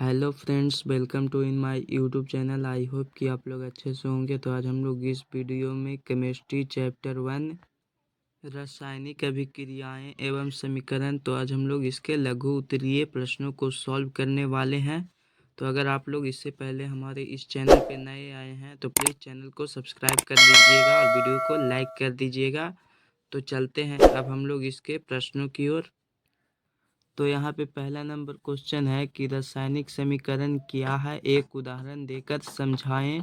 Hello friends, welcome to in my YouTube channel. I hope कि आप लोग अच्छे से होंगे। तो आज हम लोग इस वीडियो में केमिस्ट्री चैप्टर 1 रासायनिक अभिक्रियाएं एवं समीकरण, तो आज हम लोग इसके लघु उत्तरीय प्रश्नों को सॉल्व करने वाले हैं। तो अगर आप लोग इससे पहले हमारे इस चैनल पे नए आए हैं तो प्लीज़ चैनल को सब्सक्राइब कर लीजिएगा और वीडियो को लाइक कर दीजिएगा। तो चलते हैं अब हम लोग इसके प्रश्नों की ओर। तो यहाँ पे पहला नंबर क्वेश्चन है कि रासायनिक समीकरण क्या है, एक उदाहरण देकर समझाएं।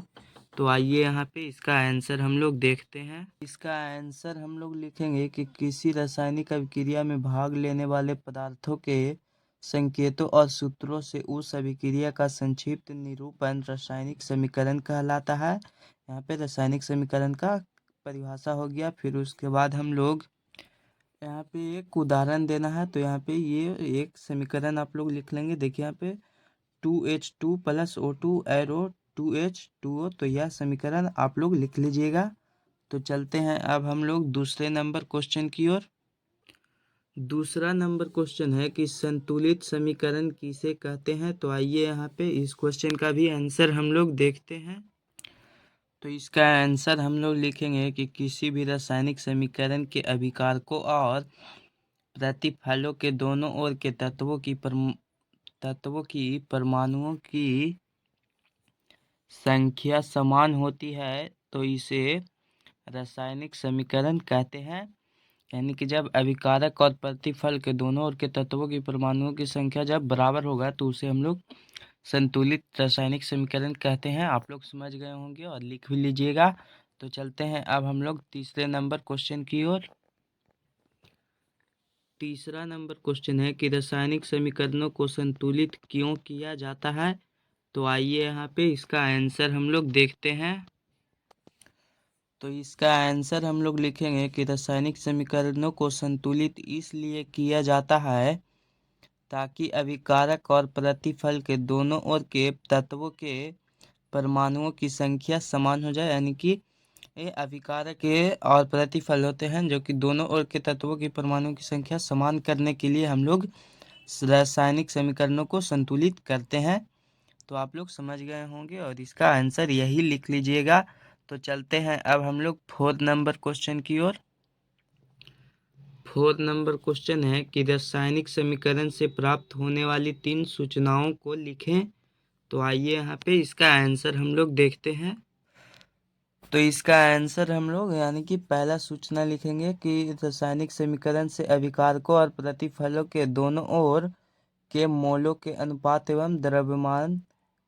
तो आइए यहाँ पे इसका आंसर हम लोग देखते हैं। इसका आंसर हम लोग लिखेंगे कि किसी रासायनिक अभिक्रिया में भाग लेने वाले पदार्थों के संकेतों और सूत्रों से उस अभिक्रिया का संक्षिप्त निरूपण रासायनिक समीकरण कहलाता है। यहाँ पे रासायनिक समीकरण का परिभाषा हो गया। फिर उसके बाद हम लोग यहाँ पे एक उदाहरण देना है। तो यहाँ पे ये एक समीकरण आप लोग लिख लेंगे। देखिए यहाँ पे 2H2 + O2 एरो 2H2O, तो यह समीकरण आप लोग लिख लीजिएगा। तो चलते हैं अब हम लोग दूसरे नंबर क्वेश्चन की ओर। दूसरा नंबर क्वेश्चन है कि संतुलित समीकरण किसे कहते हैं। तो आइए यहाँ पे इस क्वेश्चन का भी आंसर हम लोग देखते हैं। तो इसका आंसर हम लोग लिखेंगे कि किसी भी रासायनिक समीकरण के अभिकारकों और प्रतिफलों के दोनों ओर के तत्वों की परमाणुओं की संख्या समान होती है तो इसे रासायनिक समीकरण कहते हैं। यानी कि जब अभिकारक और प्रतिफल के दोनों ओर के तत्वों की परमाणुओं की संख्या जब बराबर होगा तो उसे हम लोग संतुलित रासायनिक समीकरण कहते हैं। आप लोग समझ गए होंगे और लिख भी लीजिएगा। तो चलते हैं अब हम लोग तीसरे नंबर क्वेश्चन की ओर। तीसरा नंबर क्वेश्चन है कि रासायनिक समीकरणों को संतुलित क्यों किया जाता है। तो आइए यहाँ पे इसका आंसर हम लोग देखते हैं। तो इसका आंसर हम लोग लिखेंगे कि रासायनिक समीकरणों को संतुलित इसलिए किया जाता है ताकि अभिकारक और प्रतिफल के दोनों ओर के तत्वों के परमाणुओं की संख्या समान हो जाए। यानी कि ये अभिकारक के और प्रतिफल होते हैं जो कि दोनों ओर के तत्वों की परमाणुओं की संख्या समान करने के लिए हम लोग रासायनिक समीकरणों को संतुलित करते हैं। तो आप लोग समझ गए होंगे और इसका आंसर यही लिख लीजिएगा। तो चलते हैं अब हम लोग फोर्थ नंबर क्वेश्चन की ओर। फोर्थ नंबर क्वेश्चन है कि रासायनिक समीकरण से प्राप्त होने वाली 3 सूचनाओं को लिखें। तो आइए यहाँ पे इसका आंसर हम लोग देखते हैं। तो इसका आंसर हम लोग यानी कि पहला सूचना लिखेंगे कि रासायनिक समीकरण से अभिकारकों और प्रतिफलों के दोनों ओर के मोलों के अनुपात एवं द्रव्यमान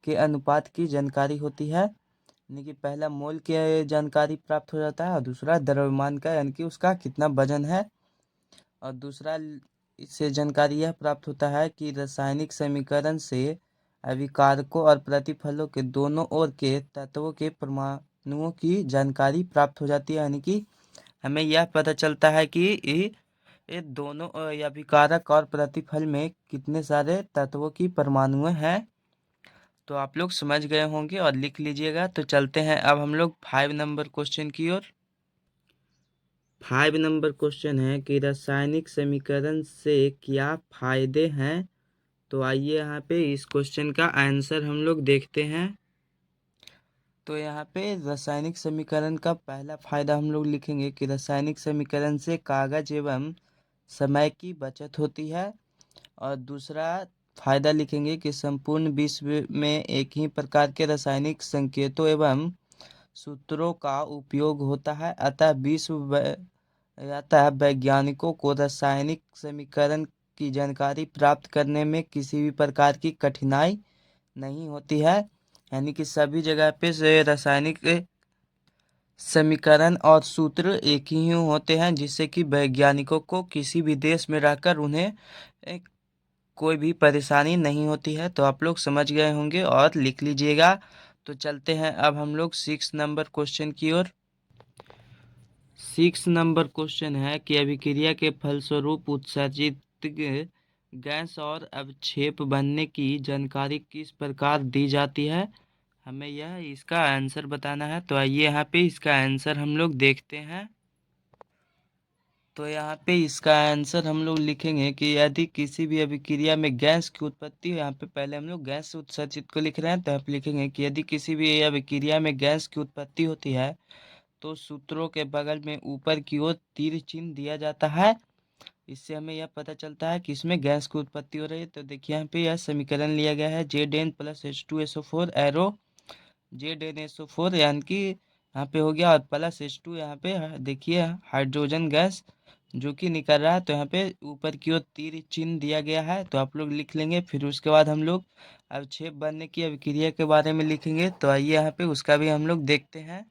के अनुपात की जानकारी होती है। यानी कि पहला मोल की जानकारी प्राप्त हो जाता है और दूसरा द्रव्यमान का, यानी कि उसका कितना वजन है। और दूसरा इससे जानकारी यह प्राप्त होता है कि रासायनिक समीकरण से अभिकारकों और प्रतिफलों के दोनों ओर के तत्वों के परमाणुओं की जानकारी प्राप्त हो जाती है। यानी कि हमें यह पता चलता है कि ये दोनों अभिकारक और प्रतिफल में कितने सारे तत्वों की परमाणुएं हैं। तो आप लोग समझ गए होंगे और लिख लीजिएगा। तो चलते हैं अब हम लोग 5 नंबर क्वेश्चन की ओर। 5 नंबर क्वेश्चन है कि रासायनिक समीकरण से क्या फायदे हैं। तो आइए यहाँ पे इस क्वेश्चन का आंसर हम लोग देखते हैं। तो यहाँ पे रासायनिक समीकरण का पहला फायदा हम लोग लिखेंगे कि रासायनिक समीकरण से कागज एवं समय की बचत होती है। और दूसरा फायदा लिखेंगे कि संपूर्ण विश्व में एक ही प्रकार के रासायनिक संकेतों एवं सूत्रों का उपयोग होता है, अतः वैज्ञानिकों को रासायनिक समीकरण की जानकारी प्राप्त करने में किसी भी प्रकार की कठिनाई नहीं होती है। यानी कि सभी जगह पे से रासायनिक समीकरण और सूत्र एक ही होते हैं, जिससे कि वैज्ञानिकों को किसी भी देश में रहकर उन्हें कोई भी परेशानी नहीं होती है। तो आप लोग समझ गए होंगे और लिख लीजिएगा। तो चलते हैं अब हम लोग 6 नंबर क्वेश्चन की ओर। 6 नंबर क्वेश्चन है कि अभिक्रिया के फलस्वरूप उत्सर्जित गैस और अवक्षेप बनने की जानकारी किस प्रकार दी जाती है। हमें यह इसका आंसर बताना है। तो आइए यहाँ पे इसका आंसर हम लोग देखते हैं। तो यहाँ पे इसका आंसर हम लोग लिखेंगे कि यदि किसी भी अभिक्रिया में गैस की उत्पत्ति, यहाँ पे पहले हम लोग गैस उत्सर्जित को लिख रहे हैं, तो यहाँ पे लिखेंगे कि यदि किसी भी अभिक्रिया में गैस की उत्पत्ति होती है तो सूत्रों के बगल में ऊपर की ओर तीर चिन्ह दिया जाता है। इससे हमें यह पता चलता है कि इसमें गैस की उत्पत्ति हो रही है। तो देखिए यहाँ पे यह समीकरण लिया गया है Zn plus H2SO4 arrow ZnSO4, यानी कि यहाँ पे हो गया, और प्लस H2 यहाँ पे देखिए हाइड्रोजन गैस जो कि निकल रहा है। तो यहाँ पे ऊपर की ओर तीर चिन्ह दिया गया है, तो आप लोग लिख लेंगे। फिर उसके बाद हम लोग अवक्षेप बनने की अभिक्रिया के बारे में लिखेंगे। तो आइए यहाँ पे उसका भी हम लोग देखते हैं।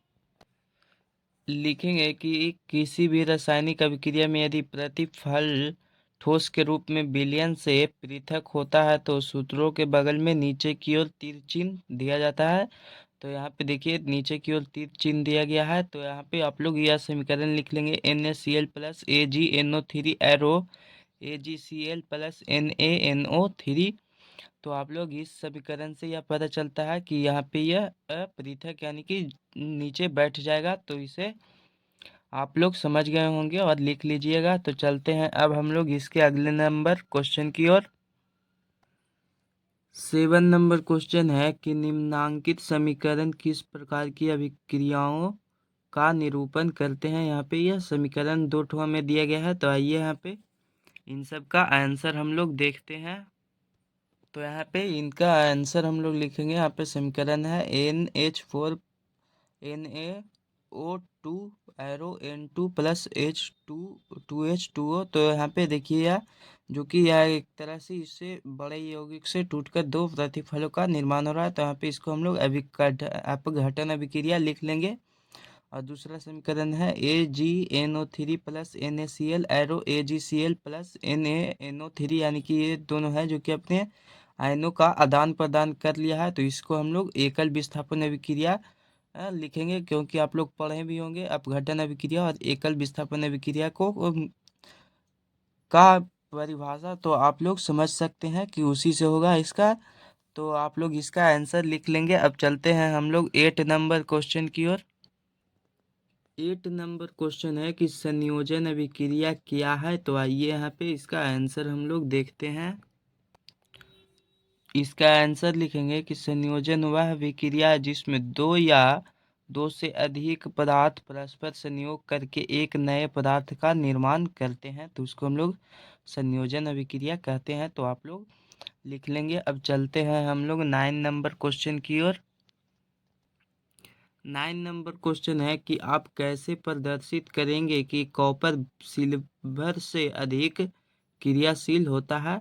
लिखेंगे कि किसी भी रासायनिक अभिक्रिया में यदि प्रतिफल ठोस के रूप में विलयन से पृथक होता है तो सूत्रों के बगल में नीचे की ओर तीर चिन्ह दिया जाता है। तो यहाँ पे देखिए नीचे की ओर तीर चिन्ह दिया गया है। तो यहाँ पे आप लोग यह समीकरण लिख लेंगे NaCl plus AgNO3 arrow AgCl plus NaNO3। तो आप लोग इस समीकरण से यह पता चलता है कि यहाँ पे यह अपृथक यानी कि नीचे बैठ जाएगा। तो इसे आप लोग समझ गए होंगे और लिख लीजिएगा। तो चलते हैं अब हम लोग इसके अगले नंबर क्वेश्चन की ओर। 7 नंबर क्वेश्चन है कि निम्नांकित समीकरण किस प्रकार की अभिक्रियाओं का निरूपण करते हैं। यहाँ पे यह समीकरण दो ठो में दिया गया है। तो आइए यहाँ पे इन सब का आंसर हम लोग देखते हैं। तो यहाँ पे इनका आंसर हम लोग लिखेंगे। यहाँ पे समीकरण है NH4 NaO2 arrow N2 plus H2 तो यहाँ पे देखिए यह जो कि यह एक तरह से इससे बड़े यौगिक से टूटकर दो प्रतिफलों का निर्माण हो रहा है। तो यहाँ पे इसको हम लोग अपघटन अभिक्रिया लिख लेंगे। और दूसरा समीकरण है AgNO3 plus NaCl arrow AgCl plus NaNO3, यानी कि ये दोनों है जो कि अपने आयनों का आदान प्रदान कर लिया है। तो इसको हम लोग एकल विस्थापन अभिक्रिया लिखेंगे, क्योंकि आप लोग पढ़े भी होंगे अपघटन अभिक्रिया और एकल विस्थापन अभिक्रिया को का परिभाषा, तो आप लोग समझ सकते हैं कि उसी से होगा इसका। तो आप लोग इसका आंसर लिख लेंगे। अब चलते हैं हम लोग 8 नंबर क्वेश्चन की ओर। 8 नंबर क्वेश्चन है कि संयोजन अभिक्रिया क्या है। तो आइए यहाँ पे इसका आंसर हम लोग देखते हैं। इसका आंसर लिखेंगे कि संयोजन वह अभिक्रिया है जिसमें दो या दो से अधिक पदार्थ परस्पर संयोग करके एक नए पदार्थ का निर्माण करते हैं। तो उसको हम लोग संयोजन अभिक्रिया कहते हैं। तो आप लोग लिख लेंगे। अब चलते हैं हम लोग 9 नंबर क्वेश्चन की ओर। 9 नंबर क्वेश्चन है कि आप कैसे प्रदर्शित करेंगे कि कॉपर सिल्वर से अधिक क्रियाशील होता है।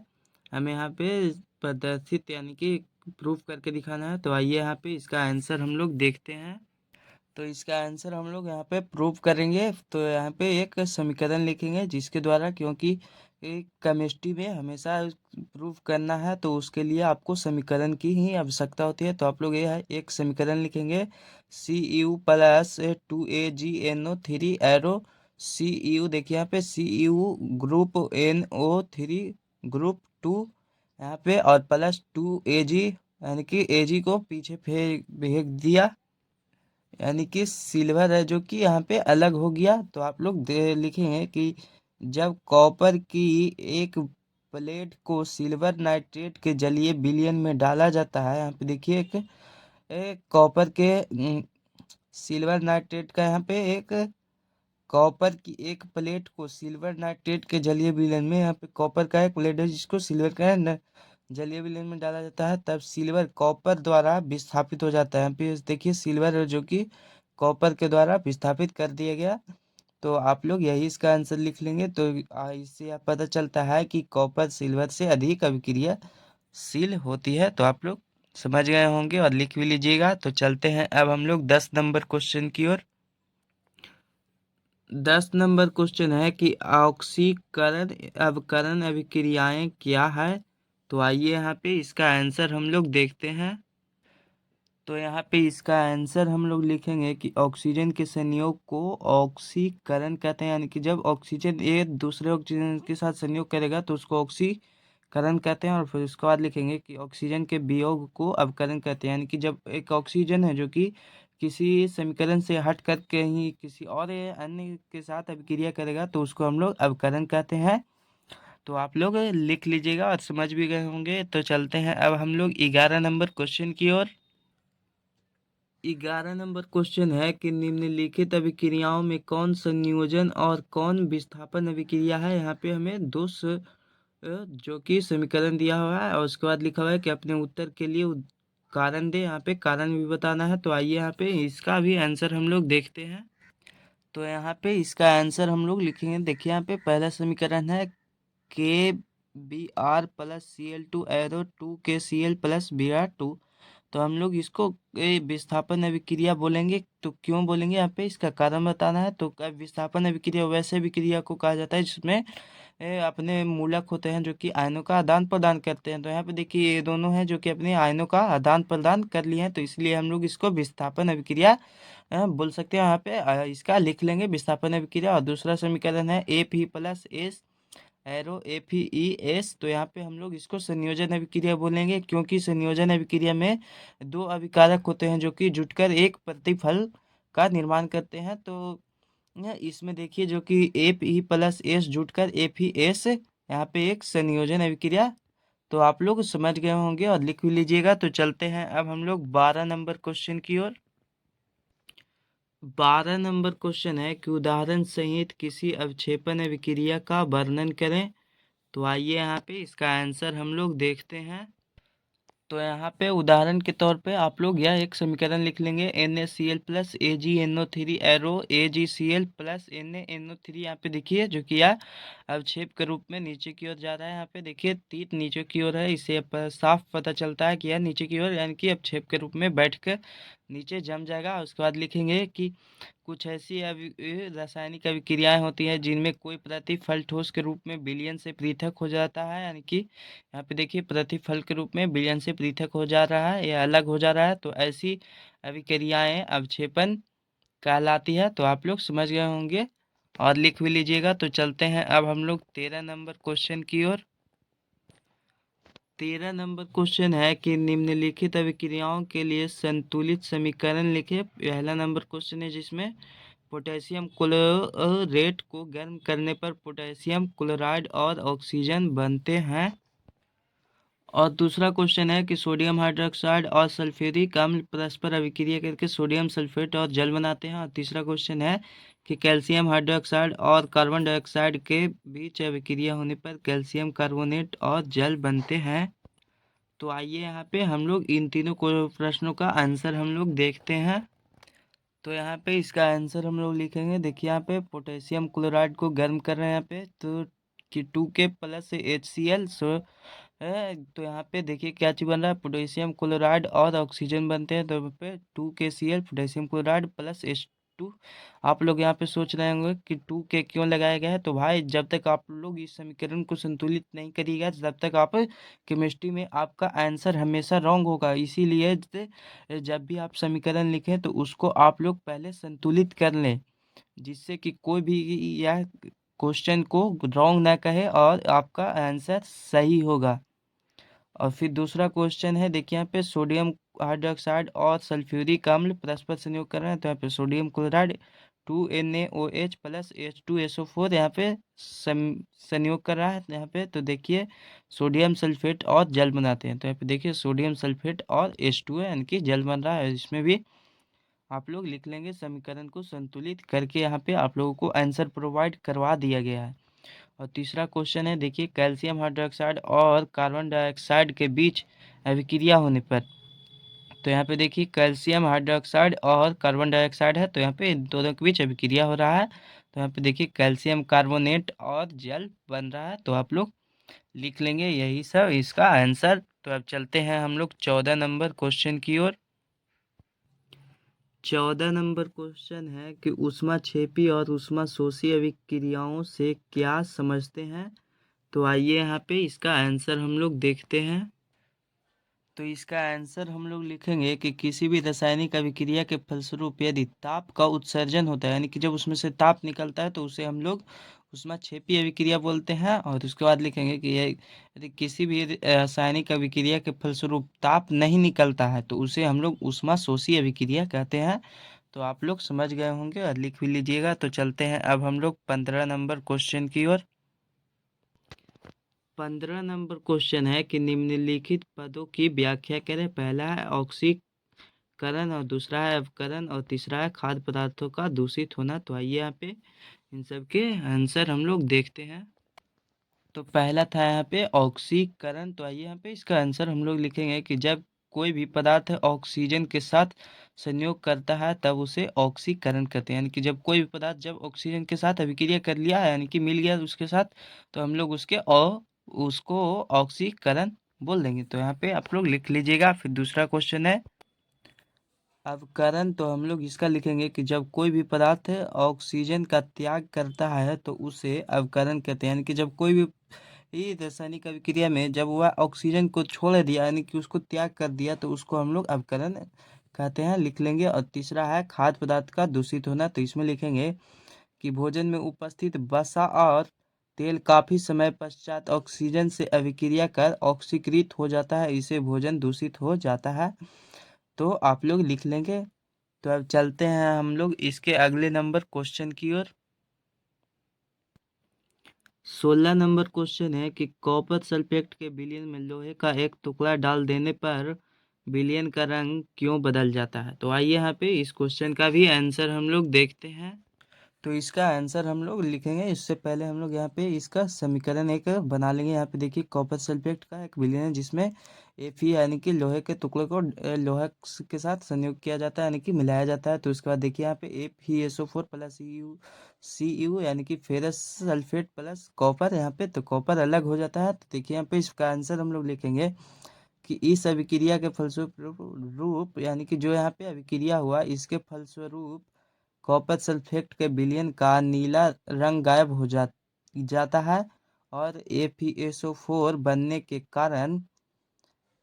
हमें यहाँ पे प्रदर्शित यानी कि प्रूफ करके दिखाना है। तो आइए यहाँ पे इसका आंसर हम लोग देखते हैं। तो इसका आंसर हम लोग यहाँ पे प्रूफ करेंगे। तो यहाँ पे एक समीकरण लिखेंगे जिसके द्वारा, क्योंकि केमिस्ट्री में हमेशा प्रूफ करना है तो उसके लिए आपको समीकरण की ही आवश्यकता होती है। तो आप लोग ये एक समीकरण लिखेंगे Cu plus 2AgNO3 arrow Cu, देखिए यहाँ पे Cu ग्रुप NO3 ग्रुप 2 यहाँ पे, और प्लस 2Ag यानी कि Ag को पीछे फेंक दिया, यानी कि सिल्वर है जो कि यहाँ पे अलग हो गया। तो आप लोग लिखेंगे कि जब कॉपर की एक प्लेट को सिल्वर नाइट्रेट के जलीय विलयन में डाला जाता है। यहाँ पे देखिए एक कॉपर के सिल्वर नाइट्रेट का यहाँ पे एक कॉपर की एक प्लेट को सिल्वर नाइट्रेट के जलीय विलयन में, यहाँ पे कॉपर का एक प्लेट है जिसको सिल्वर का जलीय विलयन में डाला जाता है, तब सिल्वर कॉपर द्वारा विस्थापित हो जाता है। यहाँ पे देखिए सिल्वर जो कि कॉपर के द्वारा विस्थापित कर दिया गया। तो आप लोग यही इसका आंसर लिख लेंगे। तो इससे आप पता चलता है कि कॉपर सिल्वर से अधिक अभिक्रियाशील होती है। तो आप लोग समझ गए होंगे और लिख भी लीजिएगा। तो चलते हैं अब हम लोग 10 नंबर क्वेश्चन की ओर। 10 नंबर क्वेश्चन है कि ऑक्सीकरण अवकरण अभिक्रियाएं क्या है। तो आइए यहाँ पे इसका आंसर हम लोग देखते हैं। तो यहाँ पे इसका आंसर हम लोग लिखेंगे कि ऑक्सीजन के संयोग को ऑक्सीकरण कहते हैं, यानी कि जब ऑक्सीजन एक दूसरे ऑक्सीजन के साथ संयोग करेगा तो उसको ऑक्सीकरण कहते हैं। और फिर उसके बाद लिखेंगे कि ऑक्सीजन के वियोग को अवकरण कहते हैं, यानी कि जब एक ऑक्सीजन है जो कि किसी समीकरण से हट कर कहीं किसी और अन्य के साथ अभिक्रिया करेगा तो उसको हम लोग अवकरण कहते हैं। तो आप लोग लिख लीजिएगा और समझ भी गए होंगे। तो चलते हैं अब हम लोग 11 नंबर क्वेश्चन की ओर। 11 नंबर क्वेश्चन है कि निम्नलिखित अभिक्रियाओं में कौन संयोजन और कौन विस्थापन अभिक्रिया है। यहाँ पे हमें जो कि समीकरण दिया हुआ है और उसके बाद लिखा हुआ है कि अपने उत्तर के लिए कारण दे। यहाँ पे कारण भी बताना है। तो आइए यहाँ पे इसका भी आंसर हम लोग देखते हैं। तो यहाँ पे इसका आंसर हम लोग लिखेंगे। देखिए यहाँ पे पहला समीकरण है K B R plus C L two arrow 2 KCl plus B R 2। तो हम लोग इसको विस्थापन अभिक्रिया बोलेंगे। तो क्यों बोलेंगे, यहाँ पे इसका कारण बताना है। तो विस्थापन अभिक्रिया वैसे अभिक्रिया को कहा जाता है जिसमें अपने मूलक होते हैं जो कि आयनों का आदान प्रदान करते हैं। तो यहाँ पे देखिए ये दोनों हैं जो कि अपने आयनों का आदान प्रदान कर लिए हैं। तो इसलिए हम लोग इसको विस्थापन अभिक्रिया बोल सकते हैं। यहाँ पे इसका लिख लेंगे विस्थापन अभिक्रिया। और दूसरा समीकरण है Fe plus S arrow FeS। तो यहाँ पे हम लोग इसको संयोजन अभिक्रिया बोलेंगे क्योंकि संयोजन अभिक्रिया में दो अभिकारक होते हैं जो कि जुटकर एक प्रतिफल का निर्माण करते हैं। तो इसमें देखिए जो कि Fe प्लस एस जुटकर FeS यहाँ पे एक संयोजन अभिक्रिया। तो आप लोग समझ गए होंगे और लिख भी लीजिएगा। तो चलते हैं अब हम लोग 12 नंबर क्वेश्चन की ओर। 12 नंबर क्वेश्चन है कि उदाहरण सहित किसी अवक्षेपण अभिक्रिया का वर्णन करें। तो आइए यहाँ पे इसका आंसर हम लोग देखते हैं। तो यहाँ पे उदाहरण के तौर पे आप लोग यह एक समीकरण लिख लेंगे NaCl plus AgNO3 arrow AgCl plus NaNO3। यहाँ पे देखिए जो कि यह अवक्षेप के रूप में नीचे की ओर जा रहा है। यहाँ पे देखिए तीर नीचे की ओर है, इससे साफ पता चलता है कि यह नीचे की ओर यानी कि अवक्षेप के रूप में बैठकर नीचे जम जाएगा। उसके बाद लिखेंगे कि कुछ ऐसी रासायनिक अभिक्रियाएं होती हैं जिनमें कोई प्रतिफल ठोस के रूप में विलयन से पृथक हो जाता है। यानी कि यहाँ पे देखिए प्रतिफल के रूप में विलयन से पृथक हो जा रहा है या अलग हो जा रहा है। तो ऐसी अभिक्रियाएं अवक्षेपण कहलाती है। तो आप लोग समझ गए होंगे और लिख भी लीजिएगा। तो चलते हैं अब हम लोग 13 नंबर क्वेश्चन की ओर। 13 नंबर क्वेश्चन है कि निम्नलिखित अभिक्रियाओं के लिए संतुलित समीकरण लिखे। पहला नंबर क्वेश्चन है जिसमें पोटेशियम क्लोरेट को गर्म करने पर पोटेशियम क्लोराइड और ऑक्सीजन बनते हैं। और दूसरा क्वेश्चन है कि सोडियम हाइड्रोक्साइड और सल्फ्यूरिक अम्ल परस्पर अभिक्रिया करके सोडियम सल्फेट और जल बनाते हैं। और तीसरा क्वेश्चन है कि कैल्शियम हाइड्रोक्साइड और कार्बन डाइऑक्साइड के बीच अभिक्रिया होने पर कैल्शियम कार्बोनेट और जल बनते हैं। तो आइए यहाँ पे हम लोग इन तीनों प्रश्नों का आंसर हम लोग देखते हैं। तो यहाँ पे इसका आंसर हम लोग लिखेंगे। देखिए यहाँ पे पोटेशियम क्लोराइड को गर्म कर रहे हैं यहाँ पे, तो कि 2K प्लस HCl है। तो यहाँ पे देखिए क्या चीज बन रहा है, पोटेशियम क्लोराइड और ऑक्सीजन बनते हैं। तो यहाँ पे 2KCl potassium chloride plus H2। आप लोग यहाँ पे सोच रहे होंगे कि 2K क्यों लगाया गया है। तो भाई जब तक आप लोग इस समीकरण को संतुलित नहीं करिएगा तब तक आप केमिस्ट्री में आपका आंसर हमेशा रॉन्ग होगा। इसीलिए जब भी आप समीकरण लिखें तो उसको आप लोग पहले संतुलित कर लें, जिससे कि कोई भी यह क्वेश्चन को रॉन्ग ना कहे और आपका आंसर सही होगा। और फिर दूसरा क्वेश्चन है, देखिए यहाँ पे सोडियम हाइड्रोक्साइड और सल्फ्यूरिक अम्ल परस्पर संयोग कर रहे हैं। तो यहाँ पे sodium chloride 2NaOH plus H2SO4 यहाँ पे संयोग कर रहा है यहाँ पे। तो देखिए सोडियम सल्फेट और जल बनाते हैं। तो यहाँ पे देखिए सोडियम सल्फेट और H2 यानी कि जल बन रहा है। इसमें भी आप लोग लिख लेंगे समीकरण को संतुलित करके। यहाँ पे आप लोगों को आंसर प्रोवाइड करवा दिया गया है। और तीसरा क्वेश्चन है, देखिए कैल्शियम हाइड्रोक्साइड और कार्बन डाइऑक्साइड के बीच अभिक्रिया होने पर। तो यहाँ पे देखिए कैल्शियम हाइड्रोक्साइड और कार्बन डाइऑक्साइड है, तो यहाँ पे इन दोनों के बीच अभिक्रिया हो रहा है। तो यहाँ पे देखिए कैल्शियम कार्बोनेट और जल बन रहा है। तो आप लोग लिख लेंगे यही सब इसका आंसर। तो अब चलते हैं हम लोग 14 नंबर क्वेश्चन की ओर। 14 नंबर क्वेश्चन है कि ऊष्माक्षेपी और ऊष्माशोषी अभिक्रियाओं से क्या समझते हैं। तो आइए यहाँ पे इसका आंसर हम लोग देखते हैं। तो इसका आंसर हम लोग लिखेंगे कि किसी भी रासायनिक अभिक्रिया के फलस्वरूप यदि ताप का उत्सर्जन होता है, यानी कि जब उसमें से ताप निकलता है, तो उसे हम लोग ऊष्माक्षेपी अभिक्रिया बोलते हैं। और उसके बाद लिखेंगे कि यदि किसी भी रासायनिक अभिक्रिया के फलस्वरूप ताप नहीं निकलता है, तो उसे हम लोग ऊष्मा शोषी अभिक्रिया कहते हैं। तो आप लोग समझ गए होंगे और लिख भी लीजिएगा। तो चलते हैं अब हम लोग 15 नंबर क्वेश्चन की ओर। 15 नंबर क्वेश्चन है कि निम्नलिखित पदों की व्याख्या करें। पहला है ऑक्सीकरण, और दूसरा है अवकरण, और तीसरा है खाद्य पदार्थों का दूषित होना। तो आइए यहाँ पे इन सब के आंसर हम लोग देखते हैं। तो पहला था यहाँ पे ऑक्सीकरण। तो आइए यहाँ पे इसका आंसर हम लोग लिखेंगे कि जब कोई भी पदार्थ ऑक्सीजन के साथ संयोग करता है, तब उसे ऑक्सीकरण कहते हैं। यानी कि जब कोई भी पदार्थ जब ऑक्सीजन के साथ अभिक्रिया कर लिया है, यानी कि मिल गया उसके साथ, तो हम लोग उसको ऑक्सीकरण बोल देंगे। तो यहाँ पे आप लोग लिख लीजिएगा। फिर दूसरा क्वेश्चन है अवकरण। तो हम लोग इसका लिखेंगे कि जब कोई भी पदार्थ ऑक्सीजन का त्याग करता है, तो उसे अवकरण कहते हैं। यानी कि जब कोई भी ये रासायनिक अभिक्रिया में जब वह ऑक्सीजन को छोड़ दिया, यानी कि उसको त्याग कर दिया, तो उसको हम लोग अवकरण कहते हैं, लिख लेंगे। और तीसरा है खाद्य पदार्थ का दूषित होना। तो इसमें लिखेंगे कि भोजन में उपस्थित वसा और तेल काफी समय पश्चात ऑक्सीजन से अभिक्रिया कर ऑक्सीकृत हो जाता है, इसे भोजन दूषित हो जाता है। तो आप लोग लिख लेंगे। तो अब चलते हैं हम लोग इसके अगले नंबर क्वेश्चन की ओर। 16 नंबर क्वेश्चन है कि कॉपर सल्फेट के विलयन में लोहे का एक टुकड़ा डाल देने पर विलयन का रंग क्यों बदल जाता है। तो आइए यहाँ पे इस क्वेश्चन का भी आंसर हम लोग देखते हैं। तो इसका आंसर हम लोग लिखेंगे। इससे पहले हम लोग यहाँ पे इसका समीकरण एक बना लेंगे। यहाँ पे देखिए कॉपर सल्फेट का एक विलयन है जिसमें Fe यानी कि लोहे के टुकड़े को लोहा के साथ संयोग किया जाता है, यानी कि मिलाया जाता है। तो उसके बाद देखिए यहाँ पे FeSO4 प्लस Cu यानी कि फेरस सल्फेट प्लस कॉपर, यहाँ पे तो कॉपर अलग हो जाता है। तो देखिए यहाँ पे इसका आंसर हम लोग लिखेंगे कि इस अभिक्रिया के फलस्वरूप यानी कि जो यहाँ पे अभिक्रिया हुआ, इसके फलस्वरूप कॉपर सल्फेट के विलयन का नीला रंग गायब हो जाता है, और FeSO4 बनने के कारण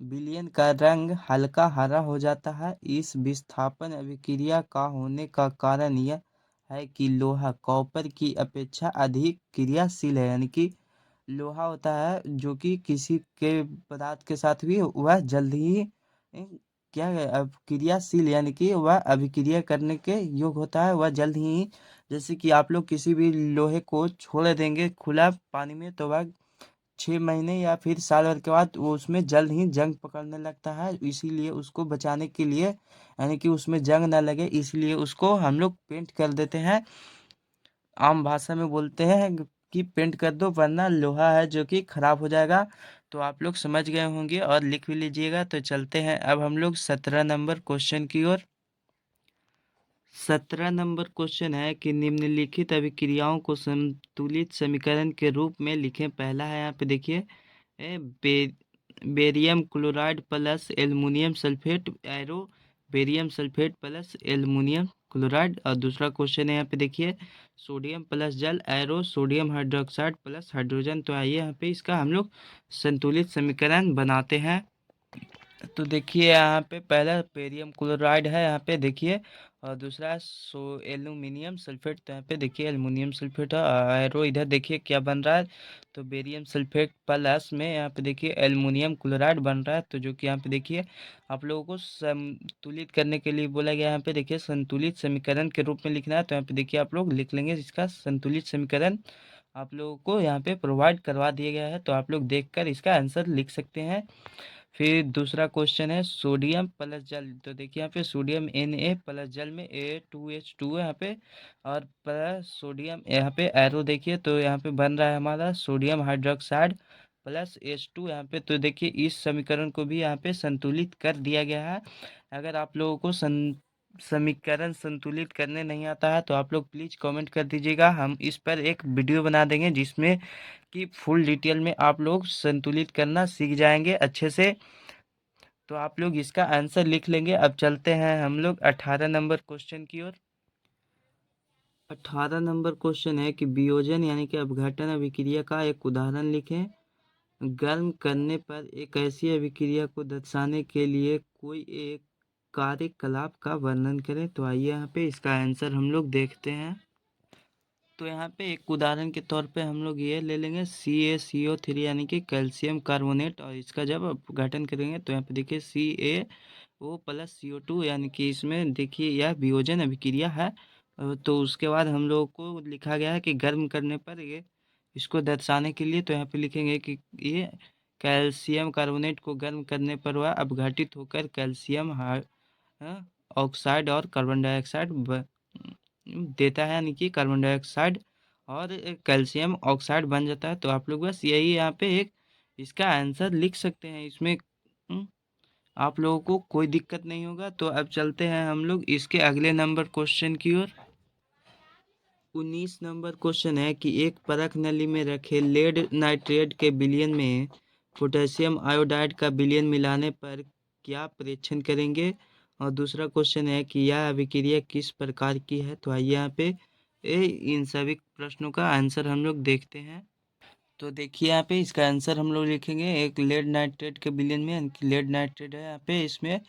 विलयन का रंग हल्का हरा हो जाता है। इस विस्थापन अभिक्रिया का होने का कारण यह है कि लोहा कॉपर की अपेक्षा अधिक क्रियाशील है। यानी कि लोहा होता है जो कि किसी के पदार्थ के साथ भी वह जल्द ही क्या है, अब क्रियाशील, यानी कि वह अभिक्रिया करने के योग होता है, वह जल्द ही। जैसे कि आप लोग किसी भी लोहे को छोड़ देंगे खुला पानी में, तो वह 6 महीने या फिर साल भर के बाद वो उसमें जल्द ही जंग पकड़ने लगता है। इसीलिए उसको बचाने के लिए, यानी कि उसमें जंग ना लगे, इसलिए उसको हम लोग पेंट कर देते हैं। आम भाषा में बोलते हैं कि पेंट कर दो, वरना लोहा है जो कि खराब हो जाएगा। तो आप लोग समझ गए होंगे और लिख भी लीजिएगा। तो चलते हैं अब हम लोग 17 नंबर क्वेश्चन की ओर। 17 नंबर क्वेश्चन है कि निम्नलिखित अभिक्रियाओं को संतुलित समीकरण के रूप में लिखें। पहला है यहाँ पे देखिए बे, barium chloride plus aluminium sulphate arrow barium sulphate plus aluminium chloride. और दूसरा क्वेश्चन है यहाँ पे देखिए सोडियम प्लस जल arrow sodium hydroxide plus hydrogen. तो आइए यहाँ पे इसका हम लोग संतुलित समीकरण बनाते हैं। तो देखिए यहाँ पे पहला बेरियम क्लोराइड है यहाँ पे देखिए, और दूसरा एल्यूमिनियम सल्फेट। तो यहाँ पे देखिए एल्युमिनियम सल्फेट है, एरो इधर देखिए क्या बन रहा है, तो बेरियम सल्फेट प्लस में यहाँ पे देखिए एल्युमिनियम क्लोराइड बन रहा है। तो जो कि यहाँ पे देखिए आप लोगों को संतुलित करने के लिए बोला गया। यहाँ पे देखिए संतुलित समीकरण के रूप में लिखना है। तो यहाँ पे देखिए आप लोग लिख लेंगे इसका संतुलित समीकरण आप लोगों को यहाँ पे प्रोवाइड करवा दिया गया है। तो आप लोग देखकर इसका आंसर लिख सकते हैं। फिर दूसरा क्वेश्चन है सोडियम प्लस जल। तो देखिए यहाँ पे सोडियम Na प्लस जल में A2H2 है यहाँ पे, और प्लस सोडियम यहाँ पे एरो देखिए, तो यहाँ पे बन रहा है हमारा सोडियम हाइड्रोक्साइड प्लस H2 यहाँ पे। तो देखिए इस समीकरण को भी यहाँ पे संतुलित कर दिया गया है। अगर आप लोगों को समीकरण संतुलित करने नहीं आता है, तो आप लोग प्लीज़ कमेंट कर दीजिएगा। हम इस पर एक वीडियो बना देंगे जिसमें कि फुल डिटेल में आप लोग संतुलित करना सीख जाएंगे अच्छे से। तो आप लोग इसका आंसर लिख लेंगे। अब चलते हैं हम लोग 18 नंबर क्वेश्चन की ओर। 18 नंबर क्वेश्चन है कि वियोजन यानी कि अपघटन अभिक्रिया का एक उदाहरण लिखें। गर्म करने पर एक ऐसी अभिक्रिया को दर्शाने के लिए कोई एक कार्यकलाप का वर्णन करें। तो आइए यहाँ पे इसका आंसर हम लोग देखते हैं। तो यहाँ पे एक उदाहरण के तौर पे हम लोग ये ले लेंगे CaCO3 यानी कि कैल्शियम कार्बोनेट, और इसका जब अपघटन करेंगे तो यहाँ पे देखिए CaO+CO2 यानी कि इसमें देखिए यह वियोजन अभिक्रिया है। तो उसके बाद हम लोगों को लिखा गया है कि गर्म करने पर ये इसको दर्शाने के लिए तो यहाँ पे लिखेंगे कि ये कैल्शियम कार्बोनेट को गर्म करने पर वह अपघटित होकर कैल्शियम ऑक्साइड और कार्बन डाइऑक्साइड देता है, यानी कि कार्बन डाइऑक्साइड और कैल्शियम ऑक्साइड बन जाता है। तो आप लोग बस यही यहाँ पे एक इसका आंसर लिख सकते हैं। इसमें आप लोगों को कोई दिक्कत नहीं होगा। तो अब चलते हैं हम लोग इसके अगले नंबर क्वेश्चन की ओर। 19 नंबर क्वेश्चन है कि एक परख नली में रखे लेड नाइट्रेट के विलयन में पोटेशियम आयोडाइड का विलयन मिलाने पर क्या परीक्षण करेंगे। और दूसरा क्वेश्चन है कि यह अभिक्रिया किस प्रकार की है। तो आइए यहाँ पे इन सभी प्रश्नों का आंसर हम लोग देखते हैं। तो देखिए यहाँ पे इसका आंसर हम लोग लिखेंगे एक लेड नाइट्रेट के विलयन में, यानी कि लेड नाइट्रेट है यहाँ पे, इसमें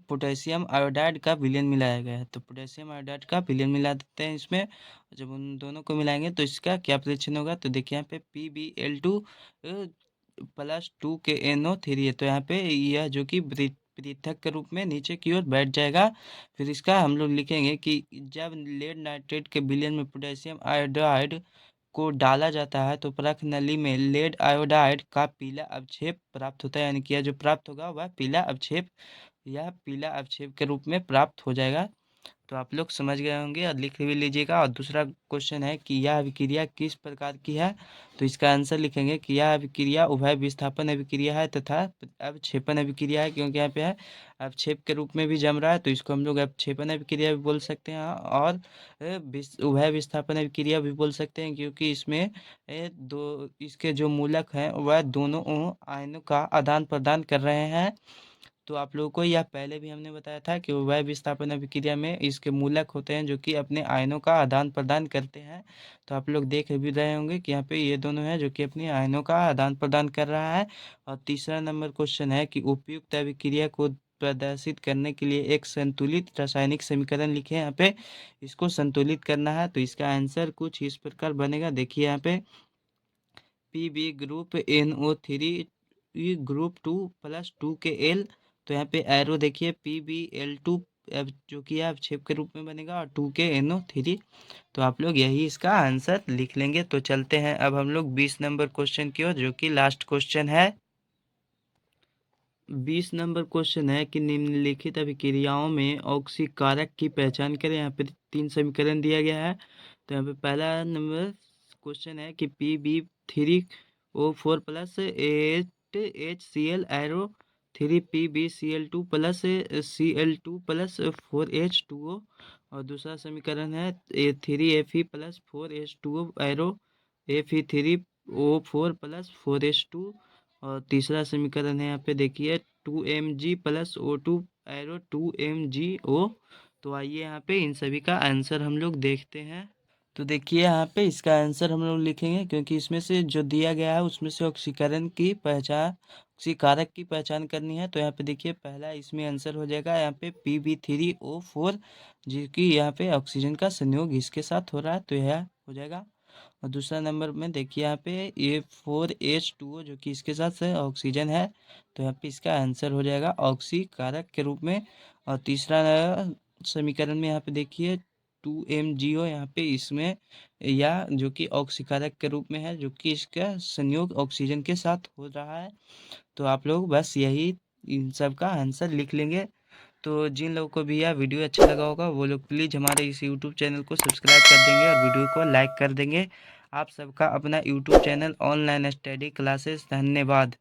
पोटेशियम आयोडाइड का विलयन मिलाया गया है। तो पोटेशियम आयोडाइड का विलयन मिला देते हैं इसमें। जब उन दोनों को मिलाएंगे तो इसका क्या परीक्षण होगा। तो देखिए यहाँ पे PbL2+2 है। तो यहाँ पे यह जो कि पृथक के रूप में नीचे की ओर बैठ जाएगा। फिर इसका हम लोग लिखेंगे कि जब लेड नाइट्रेट के विलयन में पोटेशियम आयोडाइड को डाला जाता है तो परख नली में लेड आयोडाइड का पीला अवक्षेप प्राप्त होता है, यानी कि यह जो प्राप्त होगा वह पीला अवक्षेप, यह पीला अवक्षेप के रूप में प्राप्त हो जाएगा। तो आप लोग समझ गए होंगे और लिख भी लीजिएगा। और दूसरा क्वेश्चन है कि यह अभिक्रिया किस प्रकार की है। तो इसका आंसर लिखेंगे कि यह अभिक्रिया उभय विस्थापन अभिक्रिया है तथा अवक्षेपण अभिक्रिया है, क्योंकि यहाँ पे है अवक्षेप के रूप में भी जम रहा है तो इसको हम लोग अवक्षेपण अभिक्रिया भी बोल सकते हैं, और उभय विस्थापन अभिक्रिया भी बोल सकते हैं, क्योंकि इसमें दो इसके जो मूलक हैं वह दोनों आयनों का आदान प्रदान कर रहे हैं। तो आप लोगों को यह पहले भी हमने बताया था कि उभय विस्थापन अभिक्रिया में इसके मूलक होते हैं जो कि अपने आयनों का आदान प्रदान करते हैं। तो आप लोग देख भी रहे होंगे कि यहाँ पे ये दोनों हैं जो कि अपने आयनों का आदान प्रदान कर रहा है। और तीसरा नंबर क्वेश्चन है कि उपयुक्त अभिक्रिया को प्रदर्शित करने के लिए एक संतुलित रासायनिक समीकरण लिखे। यहाँ पे इसको संतुलित करना है तो इसका आंसर कुछ इस प्रकार बनेगा। देखिए यहाँ पे Pb ग्रुप NO3 ग्रुप 2+2 के L। तो यहाँ पे एरो देखिए PbL2 जो कि अवक्षेप के रूप में बनेगा और 2 के NO3। तो आप लोग यही इसका आंसर लिख लेंगे। तो चलते हैं अब हम लोग 20 नंबर क्वेश्चन की ओर, जो कि लास्ट क्वेश्चन है। 20 नंबर क्वेश्चन है कि निम्नलिखित अभिक्रियाओं में ऑक्सीकारक की पहचान करें। यहाँ पे 3 समीकरण दिया गया है। तो यहाँ पे पहला नंबर क्वेश्चन है कि Pb3O4+8HCl एरो 3PbCl2+Cl2+4H2O। और दूसरा समीकरण है 3Fe+4H2O एरो Fe3O4+4H2। और तीसरा समीकरण है यहाँ पे देखिए 2Mg+O2 एरो 2MgO। तो आइए यहाँ पे इन सभी का आंसर हम लोग देखते हैं। तो देखिए यहाँ पे इसका आंसर हम लोग लिखेंगे, क्योंकि इसमें से जो दिया गया है उसमें से ऑक्सीकरण की पहचान, ऑक्सीकारक की पहचान करनी है। तो यहाँ पे देखिए पहला इसमें आंसर हो जाएगा यहाँ पे Pb3O4, जो कि यहाँ पे ऑक्सीजन का संयोग इसके साथ हो रहा है, तो यह हो जाएगा। और दूसरा नंबर में देखिए यहाँ पे ये 4H2O जो कि इसके साथ से ऑक्सीजन है, तो यहाँ पे इसका आंसर हो जाएगा ऑक्सीकारक के रूप में। और तीसरा समीकरण में यहाँ पे देखिए 2MgO, यहाँ पे इसमें या जो कि ऑक्सीकारक के रूप में है, जो कि इसका संयोग ऑक्सीजन के साथ हो रहा है। तो आप लोग बस यही इन सब का आंसर लिख लेंगे। तो जिन लोगों को भी यह वीडियो अच्छा लगा होगा वो लोग प्लीज़ हमारे इस यूट्यूब चैनल को सब्सक्राइब कर देंगे और वीडियो को लाइक कर देंगे। आप सबका अपना YouTube channel online study classes. धन्यवाद।